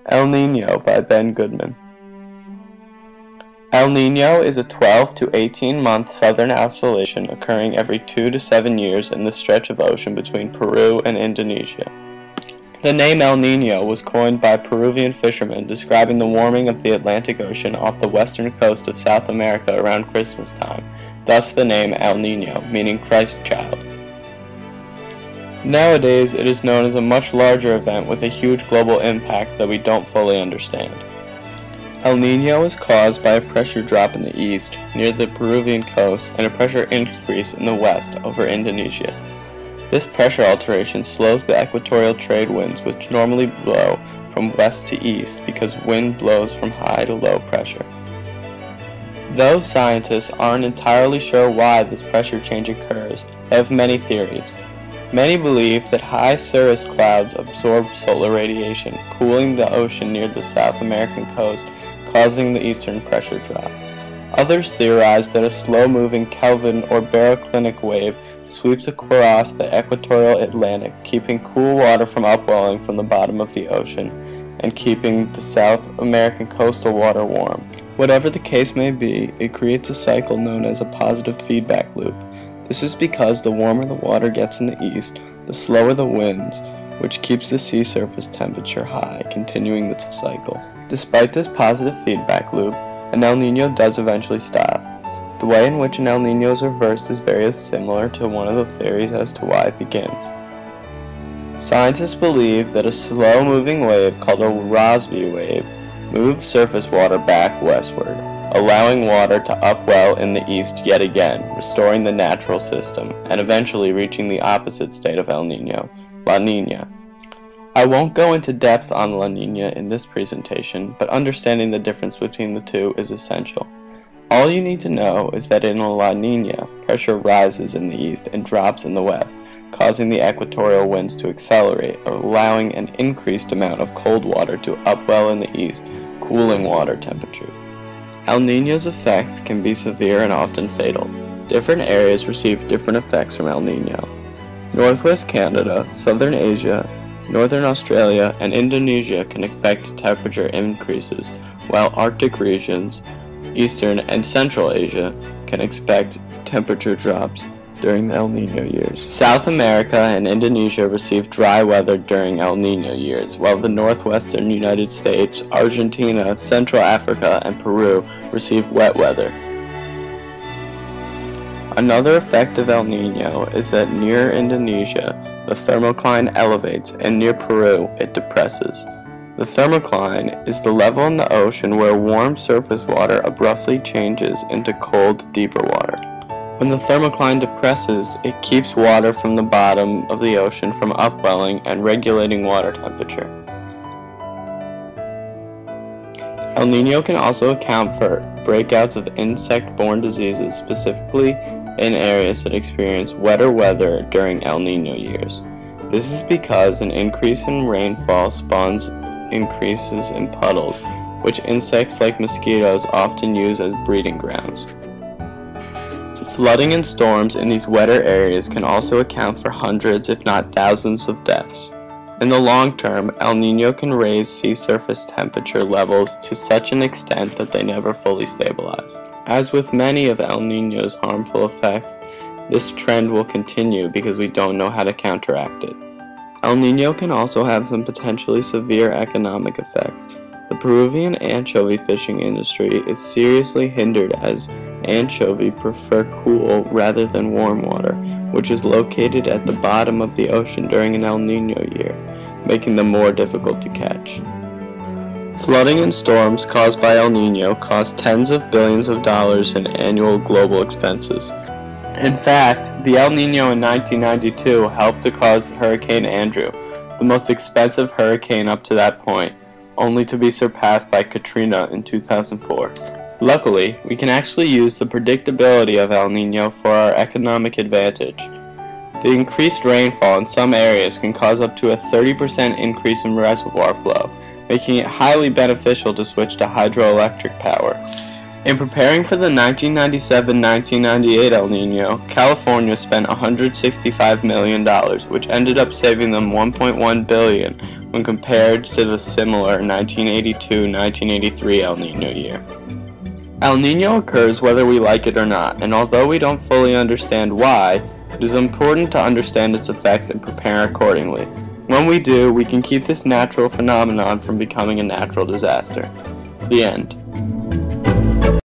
El Nino by Goodman. El Nino is a 12 to 18-month southern oscillation occurring every 2 to 7 years in the stretch of ocean between Peru and Indonesia. The name El Nino was coined by Peruvian fishermen describing the warming of the Atlantic Ocean off the western coast of South America around Christmas time, thus the name El Nino, meaning Christ child. Nowadays, it is known as a much larger event with a huge global impact that we don't fully understand. El Nino is caused by a pressure drop in the east, near the Peruvian coast, and a pressure increase in the west, over Indonesia. This pressure alteration slows the equatorial trade winds which normally blow from west to east because wind blows from high to low pressure. Though scientists aren't entirely sure why this pressure change occurs, they have many theories. Many believe that high cirrus clouds absorb solar radiation, cooling the ocean near the South American coast, causing the eastern pressure drop. Others theorize that a slow-moving Kelvin or baroclinic wave sweeps across the equatorial Atlantic, keeping cool water from upwelling from the bottom of the ocean and keeping the South American coastal water warm. Whatever the case may be, it creates a cycle known as a positive feedback loop. This is because the warmer the water gets in the east, the slower the winds, which keeps the sea surface temperature high, continuing the cycle. Despite this positive feedback loop, an El Nino does eventually stop. The way in which an El Nino is reversed is very similar to one of the theories as to why it begins. Scientists believe that a slow-moving wave called a Rossby wave moves surface water back westward, allowing water to upwell in the east yet again, restoring the natural system, and eventually reaching the opposite state of El Nino, La Nina. I won't go into depth on La Nina in this presentation, but understanding the difference between the two is essential. All you need to know is that in a La Nina, pressure rises in the east and drops in the west, causing the equatorial winds to accelerate, allowing an increased amount of cold water to upwell in the east, cooling water temperature. El Nino's effects can be severe and often fatal. Different areas receive different effects from El Nino. Northwest Canada, Southern Asia, Northern Australia, and Indonesia can expect temperature increases, while Arctic regions, Eastern and Central Asia can expect temperature drops during the El Nino years. South America and Indonesia receive dry weather during El Nino years, while the northwestern United States, Argentina, Central Africa, and Peru receive wet weather. Another effect of El Nino is that near Indonesia, the thermocline elevates, and near Peru, it depresses. The thermocline is the level in the ocean where warm surface water abruptly changes into cold, deeper water. When the thermocline depresses, it keeps water from the bottom of the ocean from upwelling and regulating water temperature. El Nino can also account for breakouts of insect-borne diseases, specifically in areas that experience wetter weather during El Nino years. This is because an increase in rainfall spawns increases in puddles, which insects like mosquitoes often use as breeding grounds. Flooding and storms in these wetter areas can also account for hundreds, if not thousands, of deaths. In the long term, El Nino can raise sea surface temperature levels to such an extent that they never fully stabilize. As with many of El Nino's harmful effects, this trend will continue because we don't know how to counteract it. El Nino can also have some potentially severe economic effects. The Peruvian anchovy fishing industry is seriously hindered as anchovy prefer cool rather than warm water, which is located at the bottom of the ocean during an El Nino year, making them more difficult to catch. Flooding and storms caused by El Nino cost tens of billions of dollars in annual global expenses. In fact, the El Nino in 1992 helped to cause Hurricane Andrew, the most expensive hurricane up to that point, only to be surpassed by Katrina in 2004. Luckily, we can actually use the predictability of El Nino for our economic advantage. The increased rainfall in some areas can cause up to a 30% increase in reservoir flow, making it highly beneficial to switch to hydroelectric power. In preparing for the 1997-1998 El Nino, California spent $165 million, which ended up saving them $1.1 billion when compared to the similar 1982-1983 El Niño year. El Niño occurs whether we like it or not, and although we don't fully understand why, it is important to understand its effects and prepare accordingly. When we do, we can keep this natural phenomenon from becoming a natural disaster. The end.